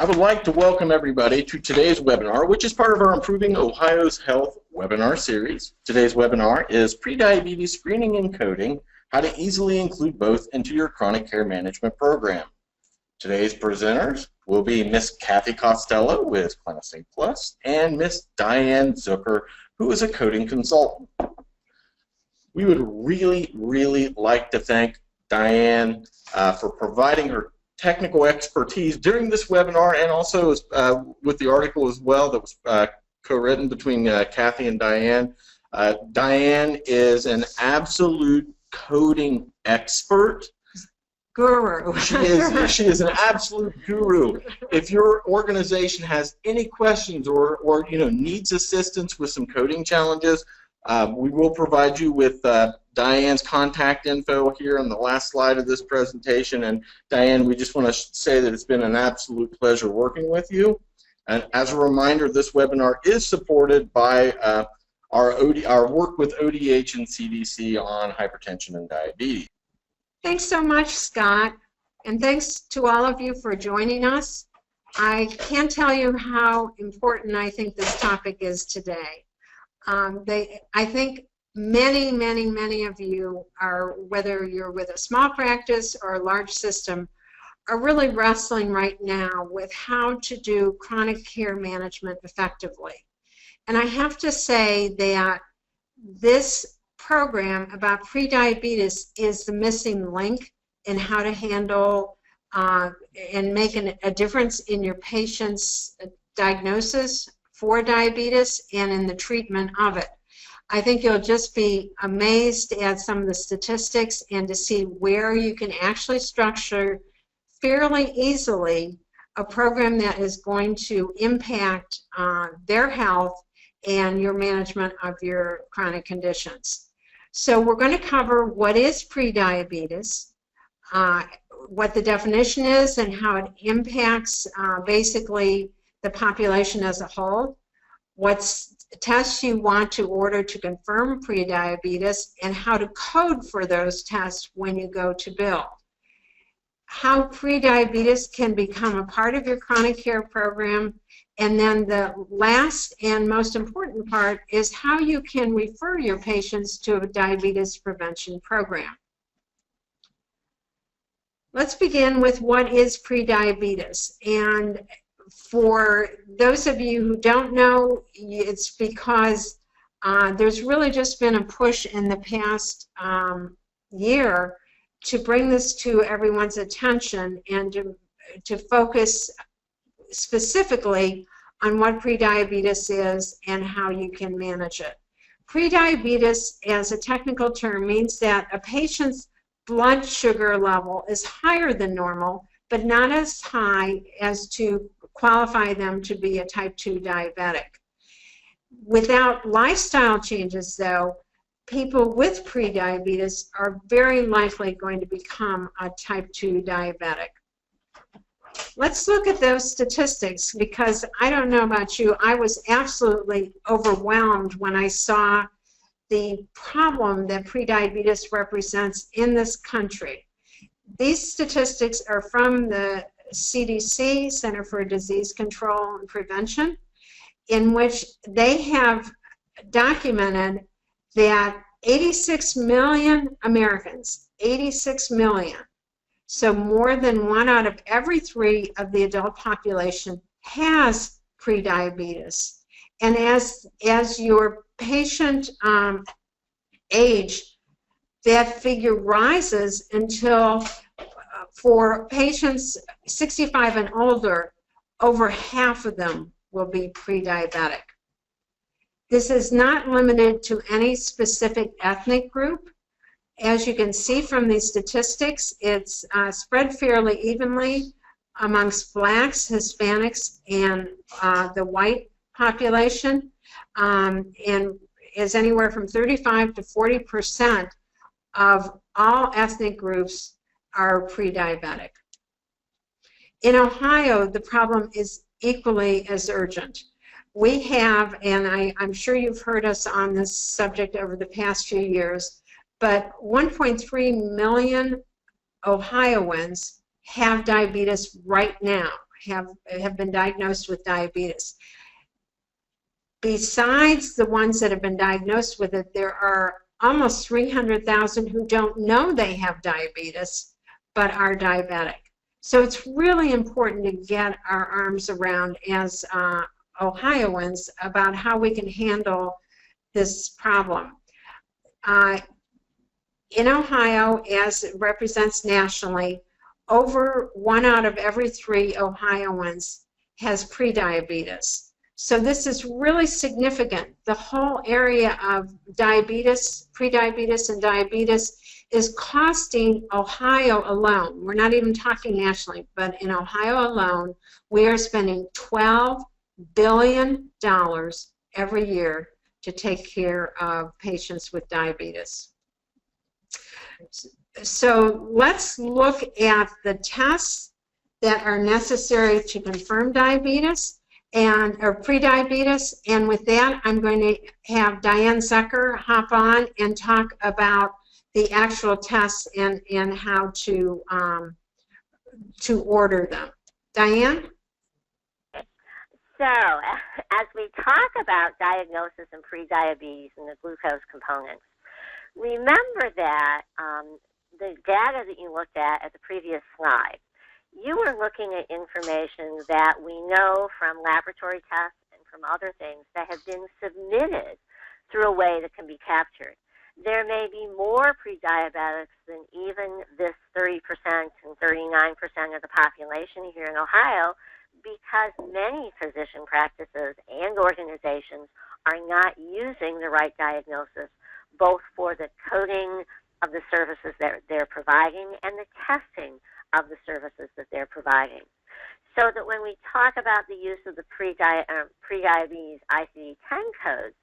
I would like to welcome everybody to today's webinar, which is part of our Improving Ohio's Health webinar series. Today's webinar is Prediabetes Screening and Coding, how to easily include both into your chronic care management program. Today's presenters will be Miss Cathy Costello with CliniSyncPLUS and Miss Diane Zucker, who is a coding consultant. We would really like to thank Diane for providing her technical expertise during this webinar, and also with the article as well that was co-written between Cathy and Diane. Diane is an absolute coding expert. Guru. She is an absolute guru. If your organization has any questions or needs assistance with some coding challenges, we will provide you with Diane's contact info here on the last slide of this presentation. And Diane, we just want to say that it's been an absolute pleasure working with you. And as a reminder, this webinar is supported by our work with ODH and CDC on hypertension and diabetes. Thanks so much, Scott. And thanks to all of you for joining us. I can't tell you how important I think this topic is today. I think many of you are, whether you're with a small practice or a large system, are really wrestling right now with how to do chronic care management effectively. And I have to say that this program about prediabetes is the missing link in how to handle and make a difference in your patient's diagnosis for diabetes and in the treatment of it. I think you'll just be amazed at some of the statistics and to see where you can actually structure fairly easily a program that is going to impact their health and your management of your chronic conditions. So we're going to cover what is prediabetes, what the definition is and how it impacts basically the population as a whole, what tests you want to order to confirm prediabetes, and how to code for those tests when you go to bill. How prediabetes can become a part of your chronic care program, and then the last and most important part is how you can refer your patients to a diabetes prevention program. Let's begin with what is prediabetes. And for those of you who don't know, it's because there's really just been a push in the past year to bring this to everyone's attention and to focus specifically on what prediabetes is and how you can manage it. Prediabetes, as a technical term, means that a patient's blood sugar level is higher than normal, but not as high as to qualify them to be a type 2 diabetic. Without lifestyle changes, though, people with prediabetes are very likely going to become a type 2 diabetic. Let's look at those statistics, because I don't know about you, I was absolutely overwhelmed when I saw the problem that prediabetes represents in this country. These statistics are from the CDC, Center for Disease Control and Prevention, in which they have documented that 86 million Americans, 86 million, so more than 1 out of every 3 of the adult population has prediabetes. And as your patient age, that figure rises until for patients 65 and older, over half of them will be pre-diabetic. This is not limited to any specific ethnic group. As you can see from these statistics, it's spread fairly evenly amongst blacks, Hispanics, and the white population, and is anywhere from 35 to 40% of all ethnic groups are pre-diabetic. In Ohio, the problem is equally as urgent. We have, and I'm sure you've heard us on this subject over the past few years, but 1.3 million Ohioans have diabetes right now, have been diagnosed with diabetes. Besides the ones that have been diagnosed with it, there are almost 300,000 who don't know they have diabetes but are diabetic. So it's really important to get our arms around as Ohioans about how we can handle this problem. In Ohio, as it represents nationally, over 1 out of every 3 Ohioans has prediabetes. So this is really significant. The whole area of diabetes, prediabetes and diabetes is costing Ohio alone. We're not even talking nationally, but in Ohio alone, we are spending $12 billion every year to take care of patients with diabetes. So let's look at the tests that are necessary to confirm diabetes or prediabetes, and with that I'm going to have Diane Zucker hop on and talk about the actual tests and how to order them. Diane? So, as we talk about diagnosis and prediabetes and the glucose components, remember that the data that you looked at the previous slide, you were looking at information that we know from laboratory tests and from other things that have been submitted through a way that can be captured. There may be more prediabetics than even this 30% and 39% of the population here in Ohio, because many physician practices and organizations are not using the right diagnosis, both for the coding of the services that they're providing and the testing of the services that they're providing. So that when we talk about the use of the prediabetes ICD-10 codes,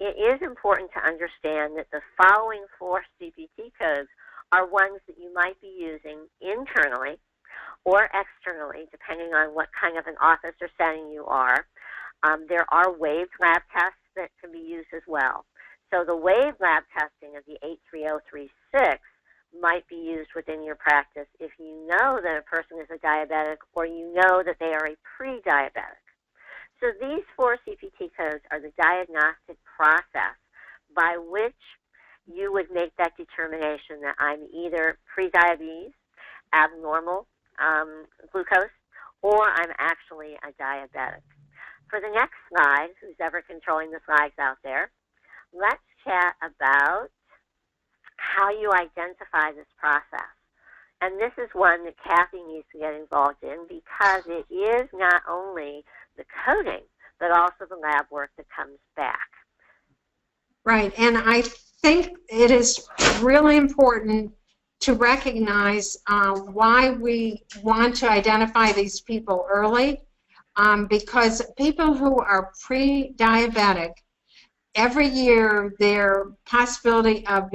it is important to understand that the following 4 CPT codes are ones that you might be using internally or externally, depending on what kind of an office or setting you are. There are waived lab tests that can be used as well. So the waived lab testing of the 83036 might be used within your practice if you know that a person is a diabetic or you know that they are a pre-diabetic. So these 4 CPT codes are the diagnostic process by which you would make that determination that I'm either pre-diabetes, abnormal glucose, or I'm actually a diabetic. For the next slide, who's ever controlling the slides out there, let's chat about how you identify this process. And this is one that Cathy needs to get involved in, because it is not only the coding, but also the lab work that comes back. Right, and I think it is really important to recognize why we want to identify these people early, because people who are pre-diabetic, every year their possibility of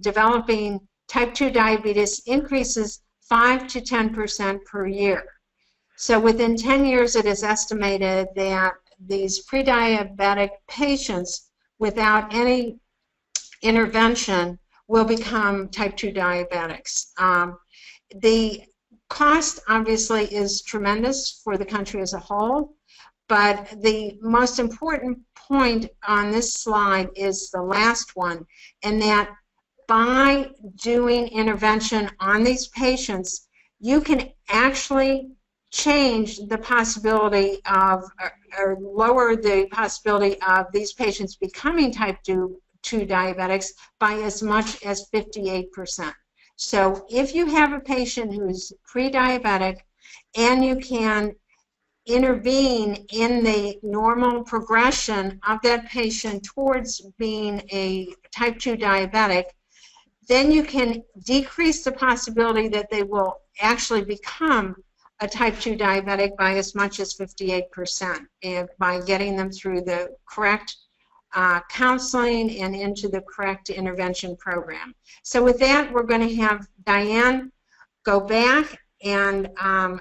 developing type 2 diabetes increases 5 to 10% per year. So within 10 years it is estimated that these pre-diabetic patients without any intervention will become type 2 diabetics. The cost obviously is tremendous for the country as a whole, but the most important point on this slide is the last one, and that by doing intervention on these patients, you can actually change the possibility of, or lower the possibility of these patients becoming type 2 diabetics by as much as 58%. So if you have a patient who's pre-diabetic and you can intervene in the normal progression of that patient towards being a type 2 diabetic, then you can decrease the possibility that they will actually become a type 2 diabetic by as much as 58%, and by getting them through the correct counseling and into the correct intervention program. So with that, we're going to have Diane go back and,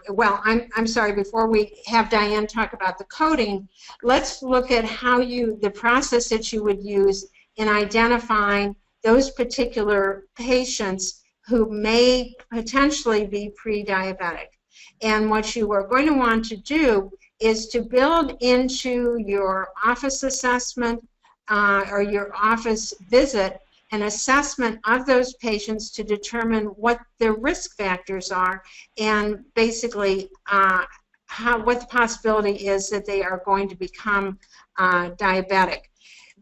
well, I'm sorry, before we have Diane talk about the coding, let's look at how the process that you would use in identifying those particular patients who may potentially be pre-diabetic. And what you are going to want to do is to build into your office assessment or your office visit an assessment of those patients to determine what their risk factors are and basically what the possibility is that they are going to become diabetic.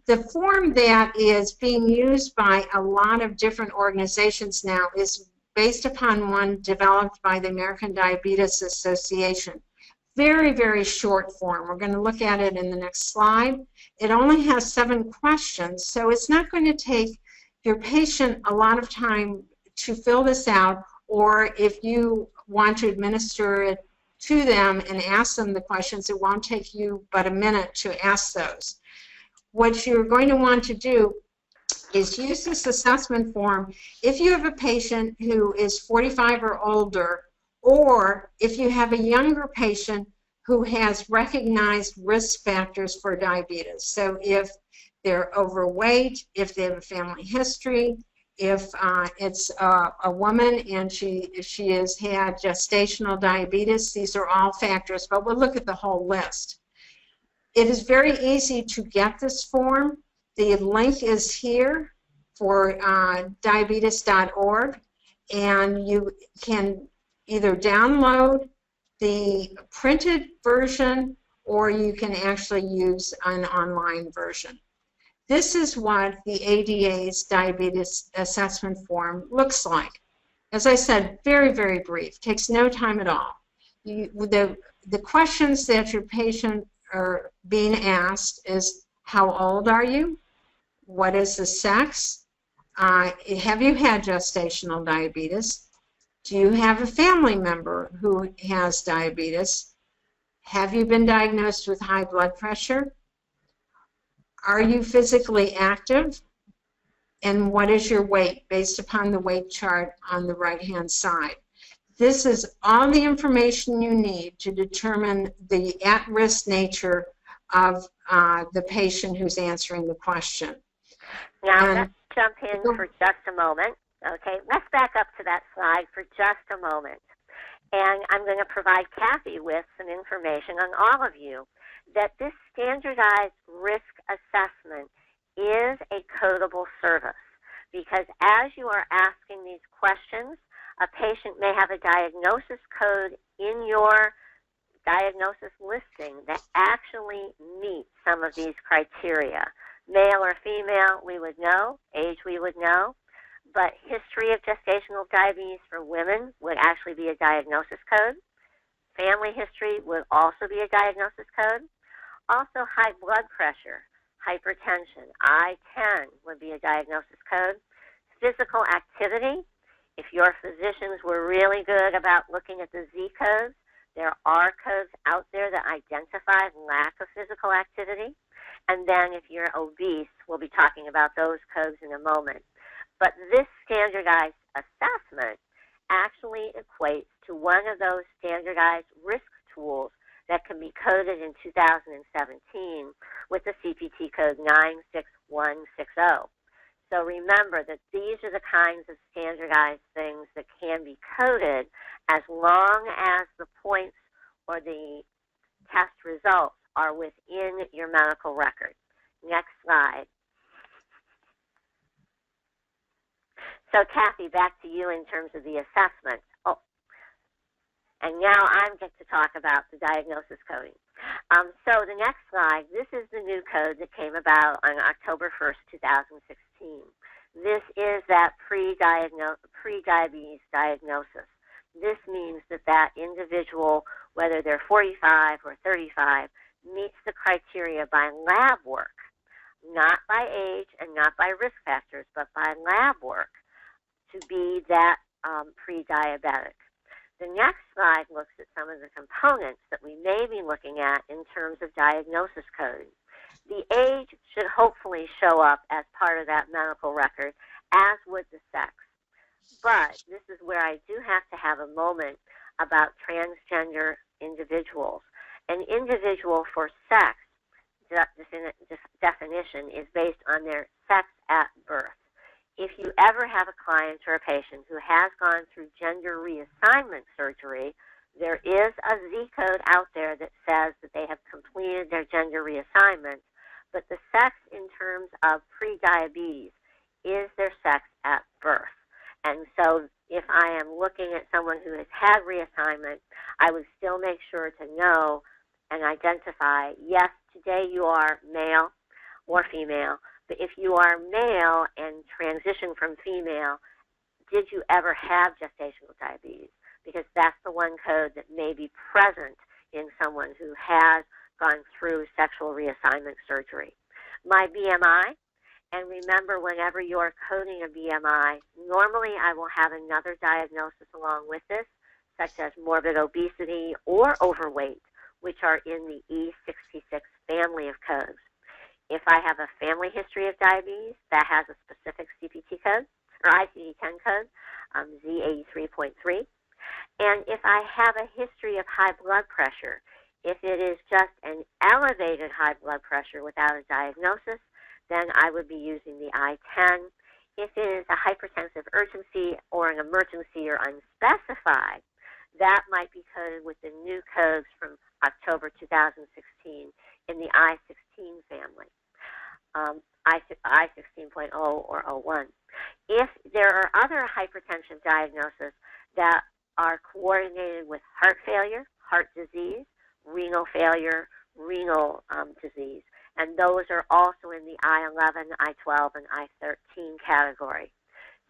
The form that is being used by a lot of different organizations now is based upon one developed by the American Diabetes Association. Very, very short form. We're going to look at it in the next slide. It only has 7 questions, so it's not going to take your patient a lot of time to fill this out, or if you want to administer it to them and ask them the questions, it won't take you but a minute to ask those. What you're going to want to do is use this assessment form if you have a patient who is 45 or older, or if you have a younger patient who has recognized risk factors for diabetes. So if they're overweight, if they have a family history, if it's a woman and she has had gestational diabetes, these are all factors, but we'll look at the whole list. It is very easy to get this form. The link is here for diabetes.org, and you can either download the printed version or you can actually use an online version. This is what the ADA's diabetes assessment form looks like. As I said, very, very brief, takes no time at all. The questions that your patient are being asked is, how old are you? What is the sex? Have you had gestational diabetes? Do you have a family member who has diabetes? Have you been diagnosed with high blood pressure? Are you physically active? And what is your weight based upon the weight chart on the right-hand side? This is all the information you need to determine the at-risk nature of the patient who's answering the question. Now, let's jump in for just a moment. Okay, let's back up to that slide for just a moment. And I'm going to provide Cathy with some information on all of you that this standardized risk assessment is a codable service, because as you are asking these questions, a patient may have a diagnosis code in your diagnosis listing that actually meets some of these criteria. Male or female, we would know. Age, we would know. But history of gestational diabetes for women would actually be a diagnosis code. Family history would also be a diagnosis code. Also, high blood pressure, hypertension, I-10 would be a diagnosis code. Physical activity, if your physicians were really good about looking at the Z codes, there are codes out there that identify lack of physical activity. And then if you're obese, we'll be talking about those codes in a moment. But this standardized assessment actually equates to one of those standardized risk tools that can be coded in 2017 with the CPT code 96160. So remember that these are the kinds of standardized things that can be coded as long as the points or the test results are within your medical record. Next slide. So Cathy, back to you in terms of the assessment. Oh, and now I'm going to talk about the diagnosis coding. So the next slide, this is the new code that came about on October 1st, 2016. This is that pre-diabetes diagnosis. This means that that individual, whether they're 45 or 35, meets the criteria by lab work, not by age and not by risk factors, but by lab work to be that pre-diabetic. The next slide looks at some of the components that we may be looking at in terms of diagnosis code. The age should hopefully show up as part of that medical record, as would the sex. But this is where I do have to have a moment about transgender individuals. An individual for sex, this definition is based on their sex at birth. If you ever have a client or a patient who has gone through gender reassignment surgery, There is a Z code out there that says that they have completed their gender reassignment, but the sex in terms of prediabetes is their sex at birth. And so if I am looking at someone who has had reassignment, I would still make sure to know and identify, yes, today you are male or female, but if you are male and transition from female, did you ever have gestational diabetes? Because that's the one code that may be present in someone who has gone through sexual reassignment surgery. My BMI, and remember, whenever you're coding a BMI, normally I will have another diagnosis along with this, such as morbid obesity or overweight, which are in the E66 family of codes. If I have a family history of diabetes, that has a specific CPT code, or ICD-10 code, Z83.3. And if I have a history of high blood pressure, if it is just an elevated high blood pressure without a diagnosis, then I would be using the I-10. If it is a hypertensive urgency or an emergency or unspecified, that might be coded with the new codes from October 2016 in the I-16 family, I-16.0 or 01. If there are other hypertension diagnoses that are coordinated with heart failure, heart disease, renal failure, renal disease, and those are also in the I-11, I-12, and I-13 category.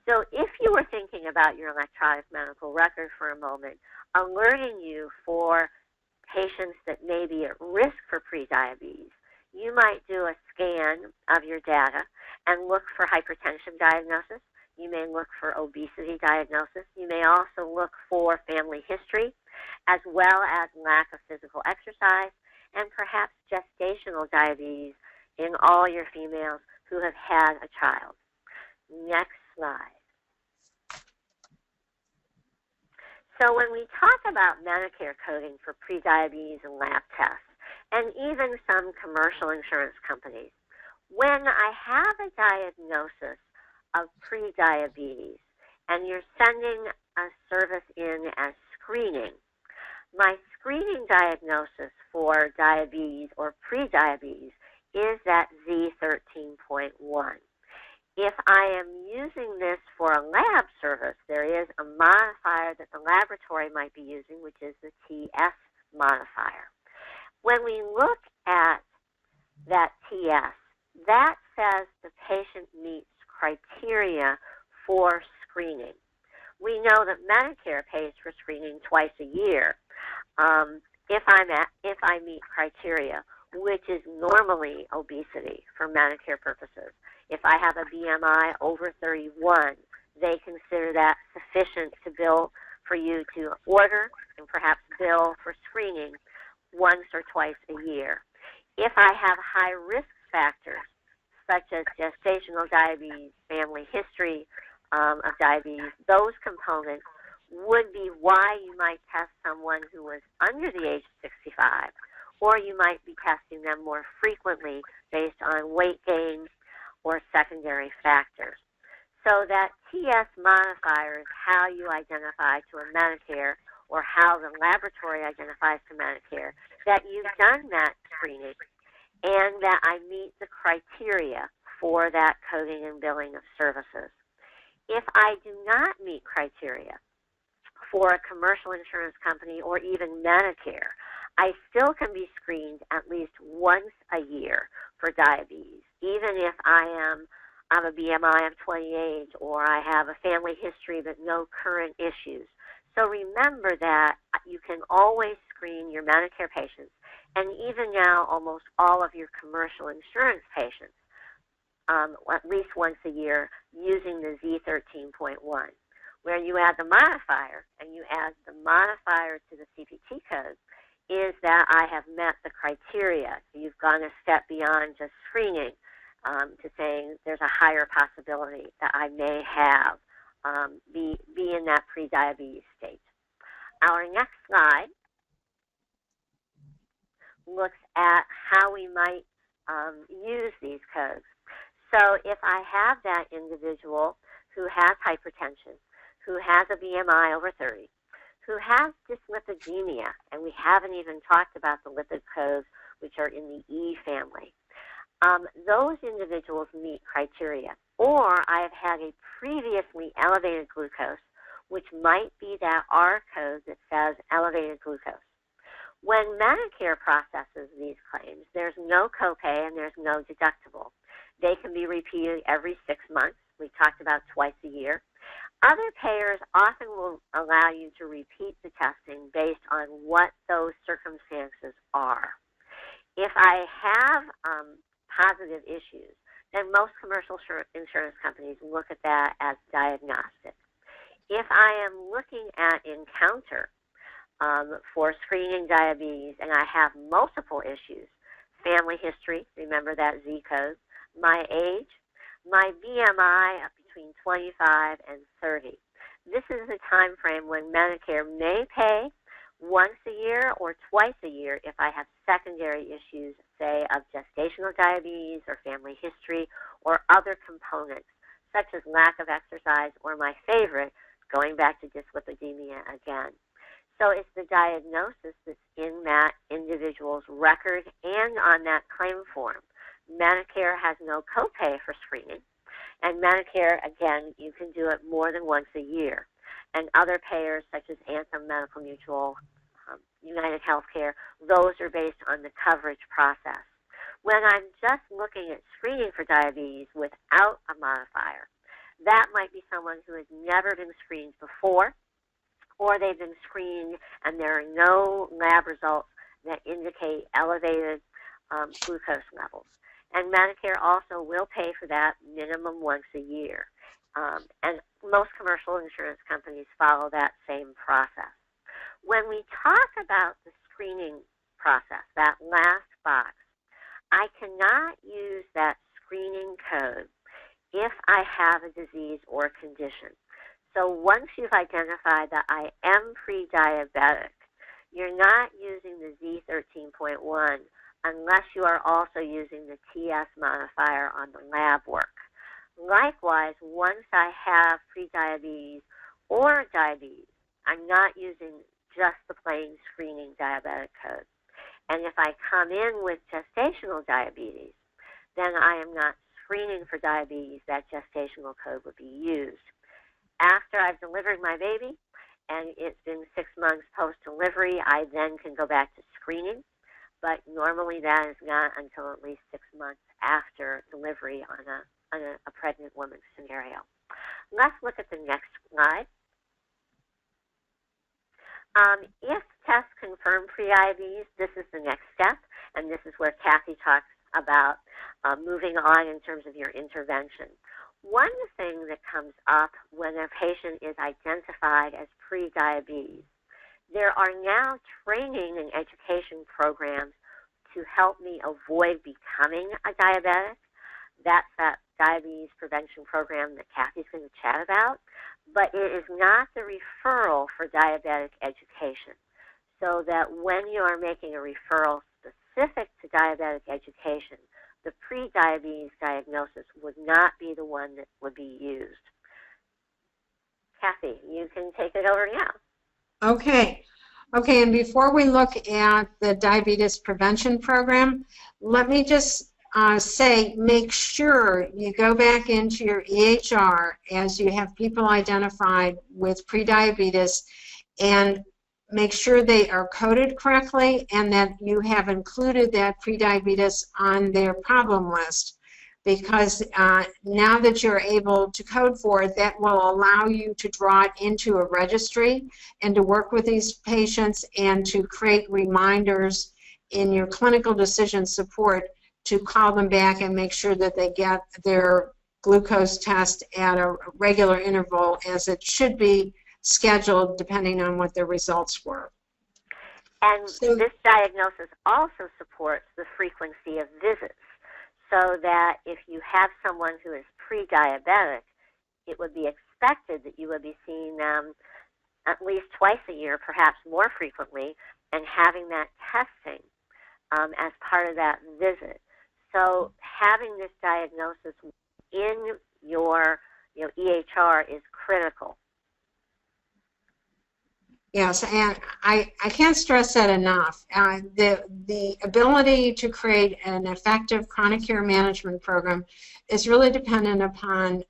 So if you were thinking about your electronic medical record for a moment, alerting you for patients that may be at risk for prediabetes, you might do a scan of your data and look for hypertension diagnosis. You may look for obesity diagnosis. You may also look for family history, as well as lack of physical exercise, and perhaps gestational diabetes in all your females who have had a child. Next slide. So when we talk about Medicare coding for prediabetes and lab tests, and even some commercial insurance companies, when I have a diagnosis of prediabetes and you're sending a service in as screening, my screening diagnosis for diabetes or prediabetes is that Z13.1. If I am using this for a lab service, there is a modifier that the laboratory might be using, which is the TS modifier. When we look at that TS, that says the patient meets criteria for screening. We know that Medicare pays for screening twice a year. If I meet criteria, which is normally obesity for Medicare purposes. If I have a BMI over 31, they consider that sufficient to bill for you to order and perhaps bill for screening once or twice a year. If I have high risk factors, such as gestational diabetes, family history of diabetes, those components would be why you might test someone who was under the age of 65, or you might be testing them more frequently based on weight gain or secondary factors. So that TS modifier is how you identify to a Medicare, or how the laboratory identifies to Medicare, that you've done that screening and that I meet the criteria for that coding and billing of services. If I do not meet criteria for a commercial insurance company or even Medicare, I still can be screened at least once a year for diabetes, even if I have a BMI of 28 or I have a family history but no current issues. So remember that you can always screen your Medicare patients, and even now almost all of your commercial insurance patients, at least once a year, using the Z13.1. Where you add the modifier, and you add the modifier to the CPT code, is that I have met the criteria. So you've gone a step beyond just screening to saying there's a higher possibility that I may have be in that prediabetes state. Our next slide looks at how we might use these codes. So if I have that individual who has hypertension, who has a BMI over 30, who have dyslipidemia, and we haven't even talked about the lipid codes, which are in the E family. Those individuals meet criteria. Or I have had a previously elevated glucose, which might be that R code that says elevated glucose. When Medicare processes these claims, there's no copay and there's no deductible. They can be repeated every 6 months. We talked about twice a year. Other payers often will allow you to repeat the testing based on what those circumstances are. If I have positive issues, then most commercial insurance companies look at that as diagnostic. If I am looking at Encounter for screening diabetes and I have multiple issues, family history, remember that Z code, my age, my BMI of between 25 and 30. This is the time frame when Medicare may pay once a year or twice a year if I have secondary issues, say, of gestational diabetes or family history or other components, such as lack of exercise or my favorite, going back to dyslipidemia again. So it's the diagnosis that's in that individual's record and on that claim form. Medicare has no copay for screening, and Medicare, again, you can do it more than once a year. And other payers, such as Anthem Medical Mutual, United Healthcare, those are based on the coverage process. When I'm just looking at screening for diabetes without a modifier, that might be someone who has never been screened before, or they've been screened and there are no lab results that indicate elevated glucose levels. And Medicare also will pay for that minimum once a year. And most commercial insurance companies follow that same process. When we talk about the screening process, that last box, I cannot use that screening code if I have a disease or condition. So once you've identified that I am pre-diabetic, you're not using the Z13.1 unless you are also using the TS modifier on the lab work. Likewise, once I have prediabetes or diabetes, I'm not using just the plain screening diabetic code. And if I come in with gestational diabetes, then I am not screening for diabetes. That gestational code would be used. After I've delivered my baby, and it's been 6 months post-delivery, I then can go back to screening. But normally that is not until at least 6 months after delivery on a pregnant woman's scenario. Let's look at the next slide. If tests confirm prediabetes, this is the next step, and this is where Cathy talks about moving on in terms of your intervention. One thing that comes up when a patient is identified as prediabetes, there are now training and education programs to help me avoid becoming a diabetic. That's that diabetes prevention program that Cathy's going to chat about. But it is not the referral for diabetic education. So that when you are making a referral specific to diabetic education, the prediabetes diagnosis would not be the one that would be used. Cathy, you can take it over now. Okay, and before we look at the diabetes prevention program, let me just say, make sure you go back into your EHR as you have people identified with prediabetes and make sure they are coded correctly and that you have included that prediabetes on their problem list, because now that you're able to code for it, that will allow you to draw it into a registry and to work with these patients and to create reminders in your clinical decision support to call them back and make sure that they get their glucose test at a regular interval as it should be scheduled depending on what their results were. And so, this diagnosis also supports the frequency of visits, so that if you have someone who is pre-diabetic, it would be expected that you would be seeing them at least twice a year, perhaps more frequently, and having that testing as part of that visit. So having this diagnosis in your EHR is critical. Yes, and I can't stress that enough. The ability to create an effective chronic care management program is really dependent upon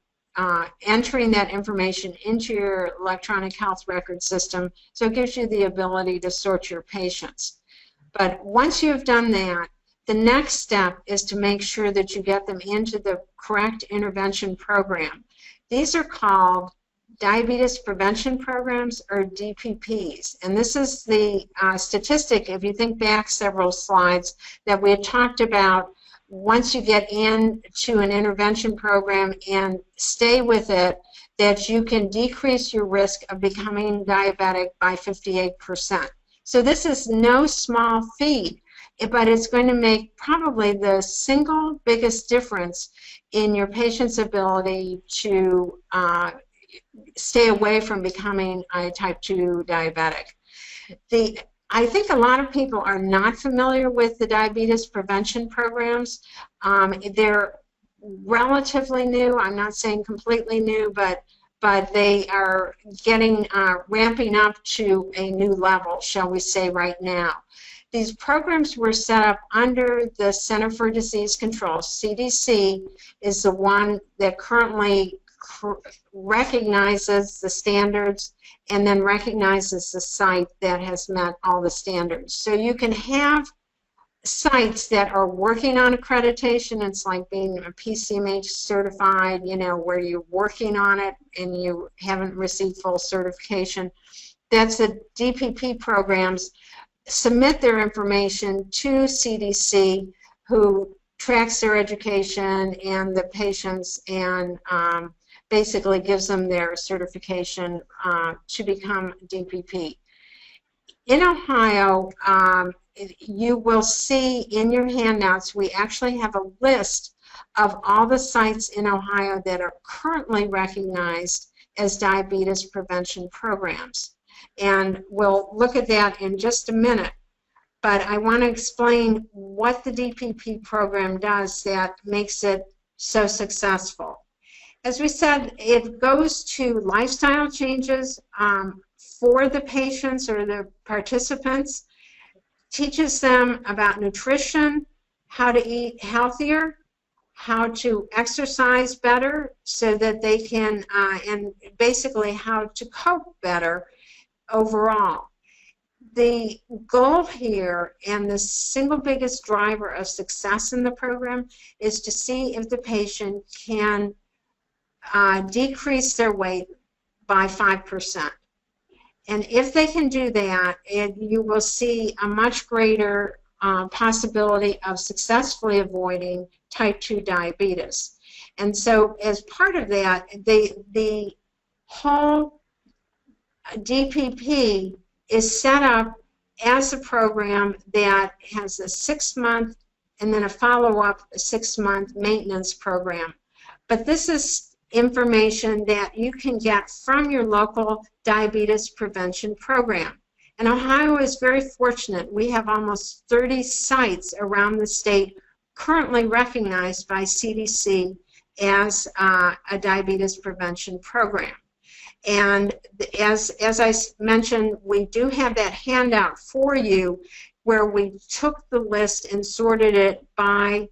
entering that information into your electronic health record system, so it gives you the ability to sort your patients. But once you've done that, the next step is to make sure that you get them into the correct intervention program. These are called diabetes prevention programs, or DPPs. And this is the statistic, if you think back several slides, that we had talked about. Once you get into an intervention program and stay with it, that you can decrease your risk of becoming diabetic by 58%. So this is no small feat, but it's going to make probably the single biggest difference in your patient's ability to stay away from becoming a type 2 diabetic. I think a lot of people are not familiar with the diabetes prevention programs. They're relatively new. I'm not saying completely new, but they are getting ramping up to a new level, shall we say, right now. These programs were set up under the Center for Disease Control. CDC is the one that currently recognizes the standards and then recognizes the site that has met all the standards. So you can have sites that are working on accreditation. It's like being a PCMH certified, you know, where you're working on it and you haven't received full certification. That's the DPP programs. Submit their information to CDC, who tracks their education and the patients and basically gives them their certification to become DPP. In Ohio, you will see in your handouts, we actually have a list of all the sites in Ohio that are currently recognized as diabetes prevention programs. And we'll look at that in just a minute. But I want to explain what the DPP program does that makes it so successful. As we said, it goes to lifestyle changes for the patients or the participants, teaches them about nutrition, how to eat healthier, how to exercise better so that they can, and basically how to cope better overall. The goal here and the single biggest driver of success in the program is to see if the patient can decrease their weight by 5%. And if they can do that, you will see a much greater possibility of successfully avoiding type 2 diabetes. And so as part of that, the whole DPP is set up as a program that has a 6-month and then a follow-up 6-month maintenance program. But this is information that you can get from your local diabetes prevention program. And Ohio is very fortunate. We have almost 30 sites around the state currently recognized by CDC as a diabetes prevention program. And as I mentioned, we do have that handout for you where we took the list and sorted it by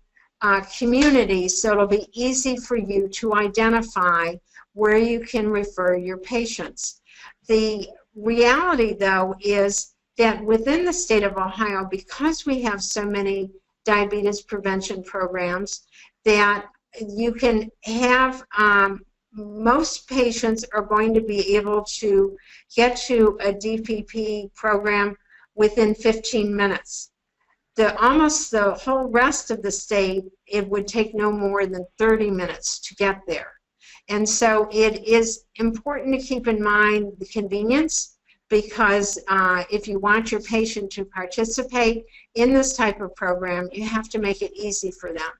community, so it'll be easy for you to identify where you can refer your patients. The reality, though, is that within the state of Ohio, because we have so many diabetes prevention programs, that you can have most patients are going to be able to get to a DPP program within 15 minutes. Almost the whole rest of the state, it would take no more than 30 minutes to get there. And so it is important to keep in mind the convenience, because if you want your patient to participate in this type of program, you have to make it easy for them.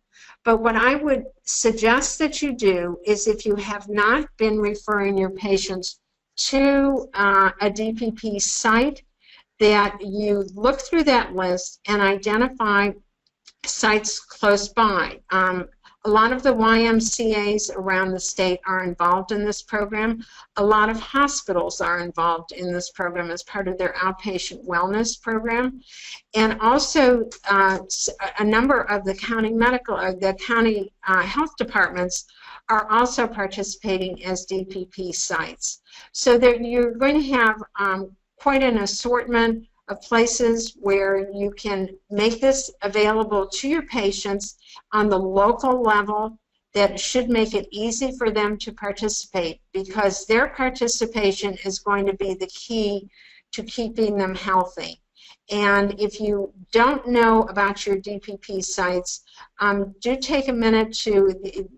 But what I would suggest that you do is, if you have not been referring your patients to a DPP site, that you look through that list and identify sites close by. A lot of the YMCAs around the state are involved in this program. A lot of hospitals are involved in this program as part of their outpatient wellness program. And also a number of the county health departments are also participating as DPP sites. So that you're going to have quite an assortment of places where you can make this available to your patients on the local level that should make it easy for them to participate, because their participation is going to be the key to keeping them healthy. And if you don't know about your DPP sites, do take a minute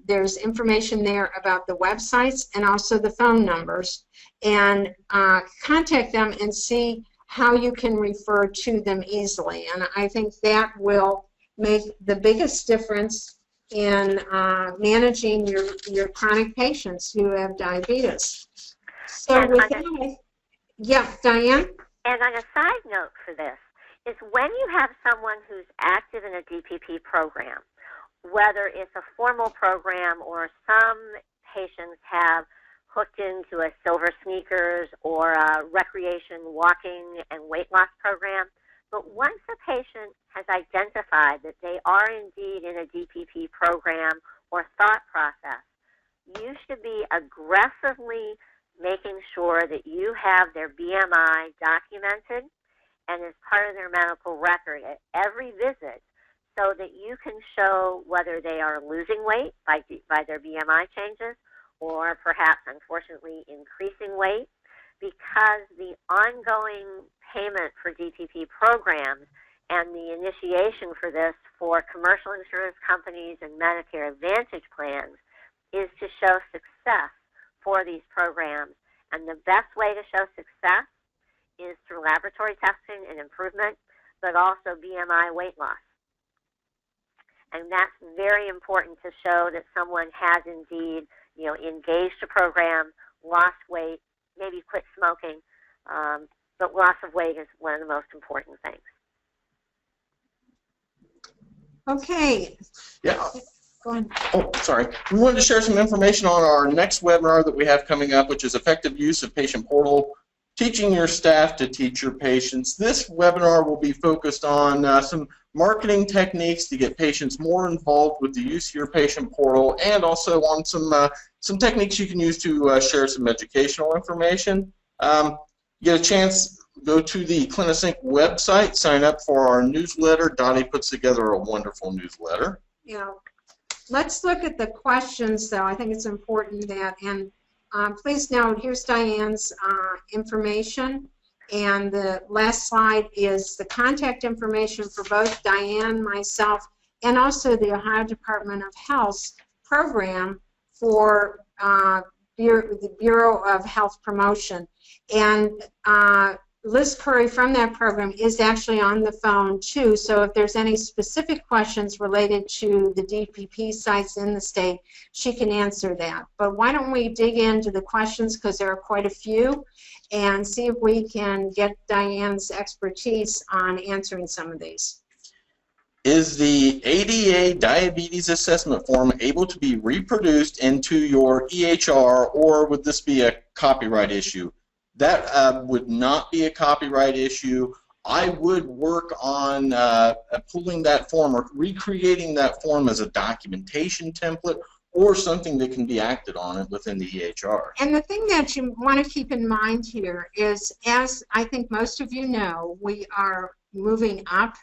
there's information there about the websites and also the phone numbers, and contact them and see how you can refer to them easily. And I think that will make the biggest difference in managing your chronic patients who have diabetes. So with that, yeah, Diane? And on a side note for this, is when you have someone who's active in a DPP program, whether it's a formal program or some patients have hooked into a Silver Sneakers or a recreation walking and weight loss program, but once a patient has identified that they are indeed in a DPP program or thought process, you should be aggressively making sure that you have their BMI documented and as part of their medical record at every visit, so that you can show whether they are losing weight by their BMI changes or perhaps, unfortunately, increasing weight, because the ongoing payment for DPP programs and the initiation for this for commercial insurance companies and Medicare Advantage plans is to show success for these programs. And the best way to show success is through laboratory testing and improvement, but also BMI weight loss. And that's very important to show that someone has indeed, engaged a program, lost weight, maybe quit smoking, but loss of weight is one of the most important things. Okay. Yeah. Go ahead. Oh, sorry. We wanted to share some information on our next webinar that we have coming up, which is effective use of patient portal, teaching your staff to teach your patients. This webinar will be focused on some marketing techniques to get patients more involved with the use of your patient portal, and also on some techniques you can use to share some educational information. You get a chance, go to the CliniSync website, sign up for our newsletter. Dottie puts together a wonderful newsletter. Yeah. Let's look at the questions, though. I think it's important that, and please note, here's Diane's information, and the last slide is the contact information for both Diane, myself, and also the Ohio Department of Health's program for the Bureau of Health Promotion. And Liz Curry from that program is actually on the phone too, so if there's any specific questions related to the DPP sites in the state, she can answer that. But why don't we dig into the questions, because there are quite a few, and see if we can get Diane's expertise on answering some of these. Is the ADA diabetes assessment form able to be reproduced into your EHR, or would this be a copyright issue? That would not be a copyright issue. I would work on pulling that form or recreating that form as a documentation template or something that can be acted on it within the EHR. And the thing that you want to keep in mind here is, as I think most of you know, we are moving up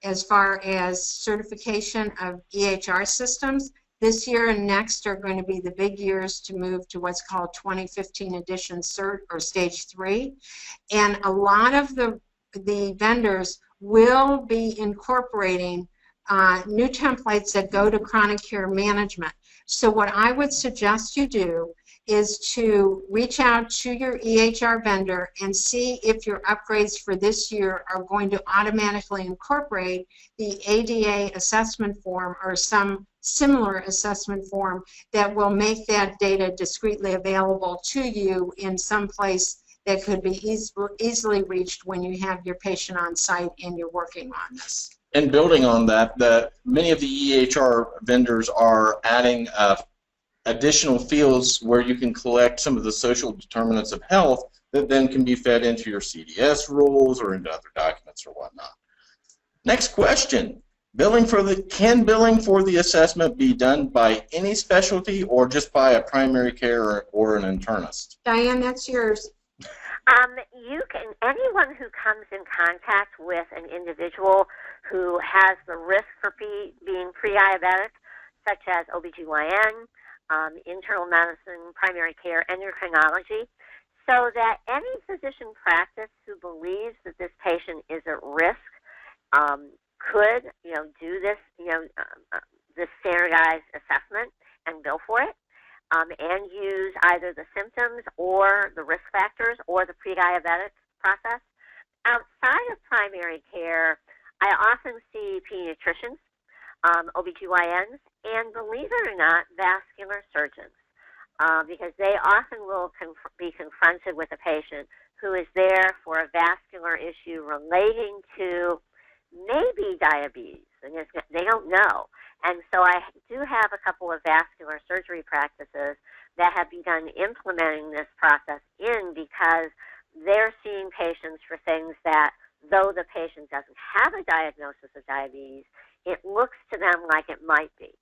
as far as certification of EHR systems. This year and next are going to be the big years to move to what's called 2015 edition cert, or stage 3. And a lot of the vendors will be incorporating new templates that go to chronic care management. So what I would suggest you do is to reach out to your EHR vendor and see if your upgrades for this year are going to automatically incorporate the ADA assessment form or some similar assessment form that will make that data discreetly available to you in some place that could be easily reached when you have your patient on site and you're working on this. And building on that, many of the EHR vendors are adding additional fields where you can collect some of the social determinants of health that then can be fed into your CDS rules or into other documents or whatnot. Next question. Can billing for the assessment be done by any specialty or just by a primary care or an internist? Diane, that's yours. Anyone who comes in contact with an individual who has the risk for being pre-diabetic, such as OBGYN, internal medicine, primary care, endocrinology, so that any physician practice who believes that this patient is at risk could, do this, this standardized assessment and bill for it, and use either the symptoms or the risk factors or the pre-diabetic process. Outside of primary care, I often see pediatricians, OBGYNs, and believe it or not, vascular surgeons, because they often will be confronted with a patient who is there for a vascular issue relating to maybe diabetes, and they don't know. And so I do have a couple of vascular surgery practices that have begun implementing this process because they're seeing patients for things that, though the patient doesn't have a diagnosis of diabetes, it looks to them like it might be.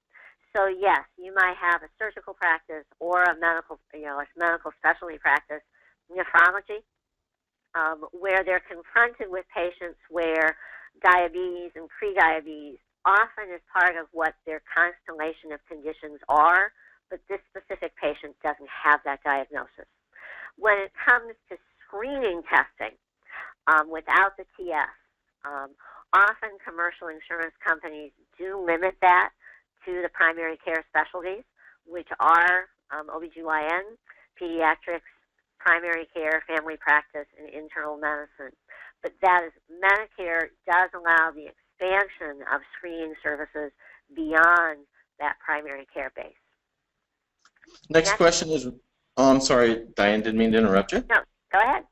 So yes, you might have a surgical practice or a medical specialty practice, nephrology, where they're confronted with patients where diabetes and pre-diabetes often is part of what their constellation of conditions are, but this specific patient doesn't have that diagnosis. When it comes to screening testing without the TS, often commercial insurance companies do limit that to the primary care specialties, which are OBGYN, pediatrics, primary care, family practice, and internal medicine. But Medicare does allow the expansion of screening services beyond that primary care base. Next question is, I'm sorry, Diane, didn't mean to interrupt you. No, go ahead.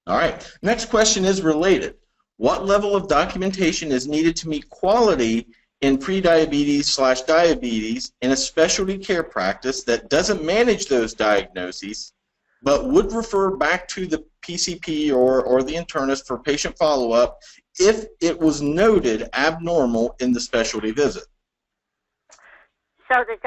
All right. Next question is related. What level of documentation is needed to meet quality in prediabetes/diabetes in a specialty care practice that doesn't manage those diagnoses but would refer back to the PCP or the internist for patient follow-up if it was noted abnormal in the specialty visit? So the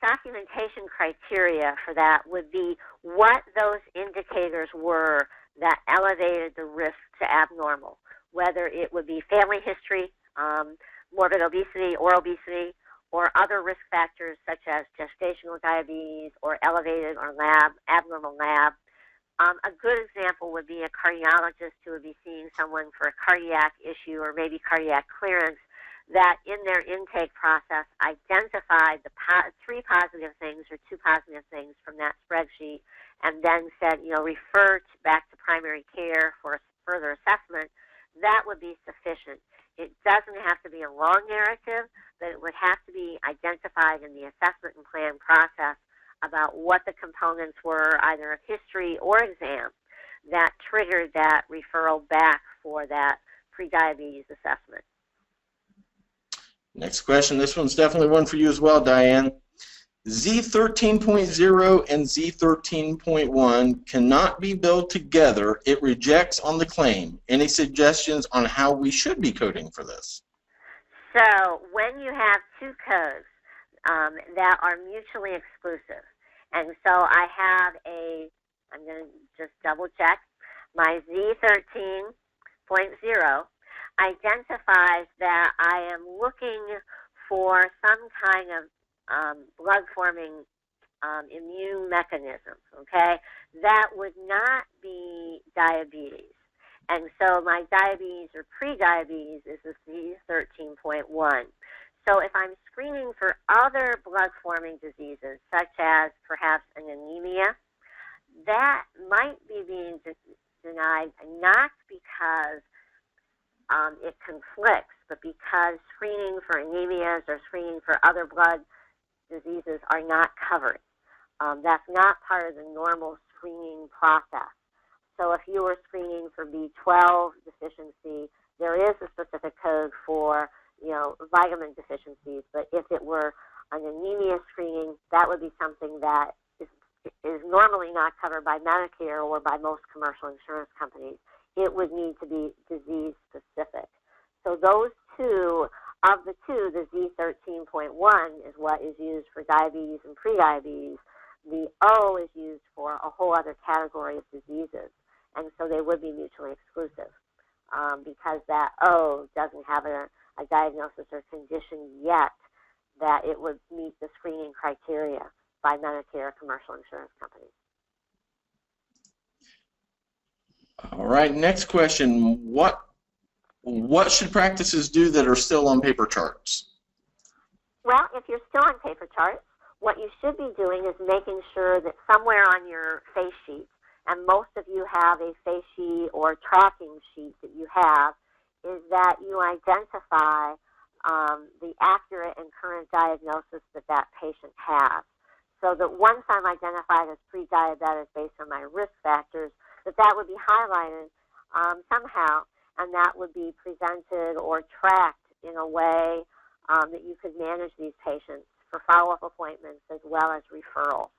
documentation criteria for that would be what those indicators were that elevated the risk to abnormal, whether it would be family history, morbid obesity, or other risk factors such as gestational diabetes or elevated or abnormal lab. A good example would be a cardiologist who would be seeing someone for a cardiac issue or maybe cardiac clearance that in their intake process identified the 3 positive things or 2 positive things from that spreadsheet and then said, refer back to primary care for a further assessment. That would be sufficient. It doesn't have to be a long narrative, but it would have to be identified in the assessment and plan process about what the components were, either of history or exam, that triggered that referral back for that prediabetes assessment. Next question. This one's definitely one for you as well, Diane. Z13.0 and Z13.1 cannot be billed together. It rejects on the claim. Any suggestions on how we should be coding for this? So when you have 2 codes that are mutually exclusive, and so I'm going to just double check, my Z13.0 identifies that I am looking for some kind of blood-forming immune mechanism, okay? That would not be diabetes. And so my diabetes or pre-diabetes is the Z13.1. So if I'm screening for other blood-forming diseases, such as perhaps an anemia, that might be being denied not because it conflicts, but because screening for anemias or screening for other blood diseases are not covered. That's not part of the normal screening process. So if you were screening for B12 deficiency, there is a specific code for vitamin deficiencies. But if it were an anemia screening, that would be something that is normally not covered by Medicare or by most commercial insurance companies. It would need to be disease specific. So those two, of the two, the Z13.1 is what is used for diabetes and prediabetes. The O is used for a whole other category of diseases. And so they would be mutually exclusive because that O doesn't have a diagnosis or condition yet that it would meet the screening criteria by Medicare commercial insurance companies. All right, next question. What should practices do that are still on paper charts? Well, if you're still on paper charts, what you should be doing is making sure that somewhere on your face sheet, and most of you have a face sheet or tracking sheet that you have, is that you identify the accurate and current diagnosis that that patient has. So that once I'm identified as pre-diabetic based on my risk factors, that would be highlighted somehow, and that would be presented or tracked in a way that you could manage these patients for follow-up appointments as well as referrals.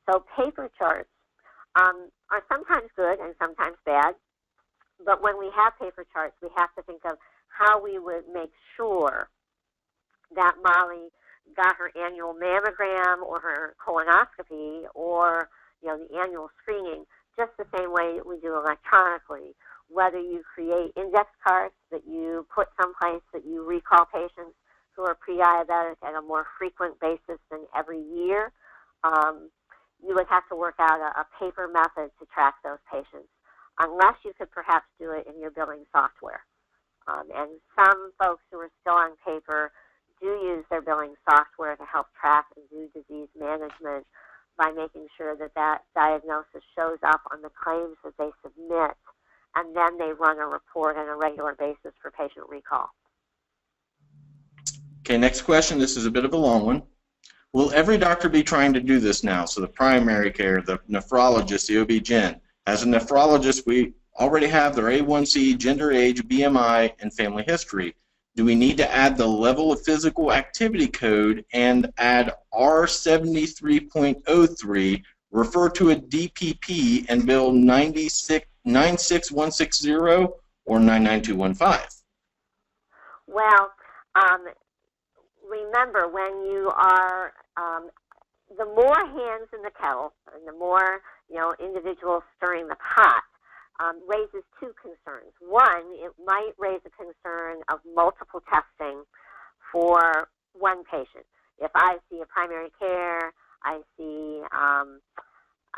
So paper charts are sometimes good and sometimes bad, but when we have paper charts, we have to think of how we would make sure that Molly got her annual mammogram or her colonoscopy or the annual screening just the same way we do electronically. Whether you create index cards that you put someplace that you recall patients who are pre-diabetic at a more frequent basis than every year, you would have to work out a paper method to track those patients, unless you could perhaps do it in your billing software. And some folks who are still on paper do use their billing software to help track and do disease management by making sure that that diagnosis shows up on the claims that they submit, and then they run a report on a regular basis for patient recall. Okay, next question. This is a bit of a long one. Will every doctor be trying to do this now? So the primary care, the nephrologist, the OB-GYN. As a nephrologist, we already have their A1C, gender, age, BMI, and family history. Do we need to add the level of physical activity code and add R73.03, refer to a DPP, and bill 96160 or 99215? Well, remember, when you are, the more hands in the kettle and the more individuals stirring the pot, raises two concerns. One, it might raise a concern of multiple testing for one patient. If I see a primary care, I see a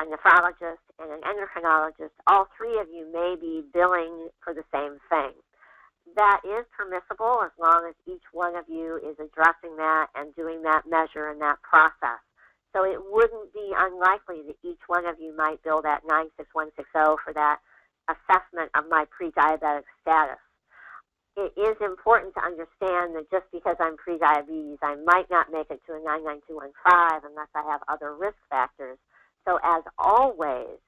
nephrologist and an endocrinologist, all three of you may be billing for the same thing. That is permissible as long as each one of you is addressing that and doing that measure and that process. So it wouldn't be unlikely that each one of you might bill that 96160 for that assessment of my pre-diabetic status. It is important to understand that just because I'm pre-diabetes, I might not make it to a 99215 unless I have other risk factors. So as always,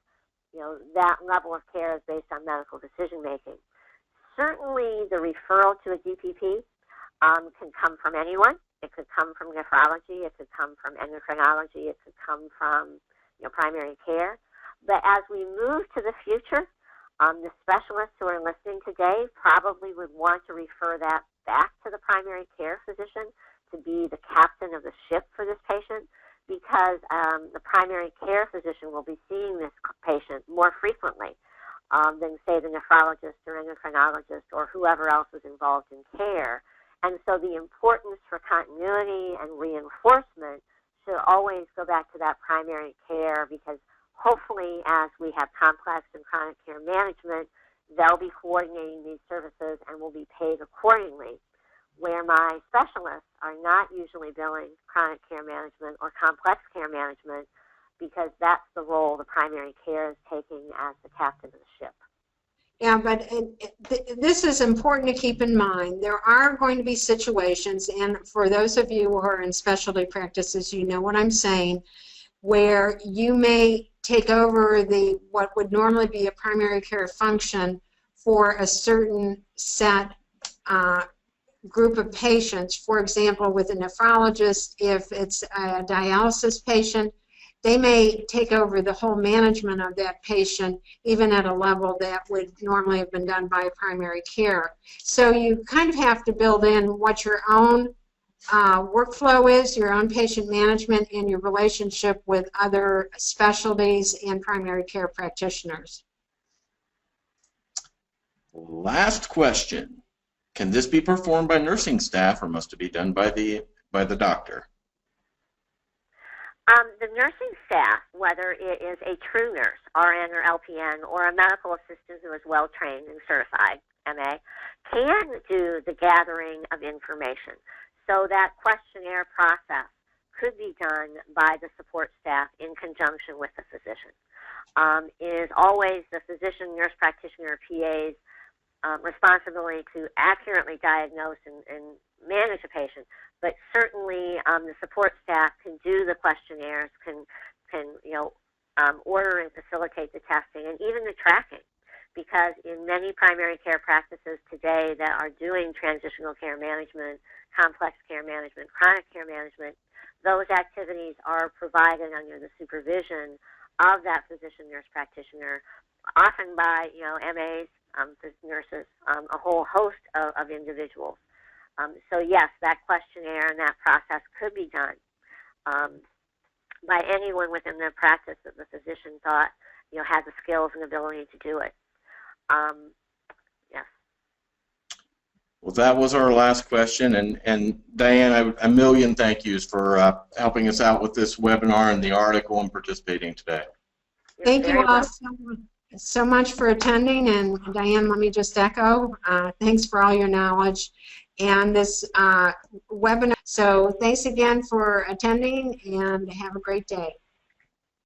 that level of care is based on medical decision making. Certainly the referral to a DPP can come from anyone. It could come from nephrology, it could come from endocrinology, it could come from primary care. But as we move to the future, the specialists who are listening today probably would want to refer that back to the primary care physician to be the captain of the ship for this patient, because the primary care physician will be seeing this patient more frequently than, say, the nephrologist or endocrinologist or whoever else is involved in care. And so the importance for continuity and reinforcement should always go back to that primary care, because hopefully as we have complex and chronic care management, they'll be coordinating these services and will be paid accordingly, where my specialists are not usually billing chronic care management or complex care management, because that's the role the primary care is taking as the captain of the ship. Yeah, but this is important to keep in mind. There are going to be situations, and for those of you who are in specialty practices, you know what I'm saying, where you may take over what would normally be a primary care function for a certain set group of patients. For example, with a nephrologist, if it's a dialysis patient, they may take over the whole management of that patient, even at a level that would normally have been done by primary care. So you kind of have to build in what your own workflow is, your own patient management, and your relationship with other specialties and primary care practitioners. Last question. Can this be performed by nursing staff, or must it be done by the doctor? The nursing staff, whether it is a true nurse, RN or LPN, or a medical assistant who is well trained and certified, MA, can do the gathering of information. So that questionnaire process could be done by the support staff in conjunction with the physician. It is always the physician, nurse practitioner, PA's responsibility to accurately diagnose and manage a patient, but certainly the support staff can do the questionnaires, can order and facilitate the testing, and even the tracking. Because in many primary care practices today that are doing transitional care management, complex care management, chronic care management, those activities are provided under the supervision of that physician nurse practitioner, often by MAs, nurses, a whole host of individuals. So yes, that questionnaire and that process could be done by anyone within the practice that the physician thought had the skills and ability to do it. Yes. Well, that was our last question, and Diane, a million thank yous for helping us out with this webinar and the article and participating today. Thank you all so much for attending, and Diane, let me just echo, thanks for all your knowledge and this webinar. So thanks again for attending, and have a great day.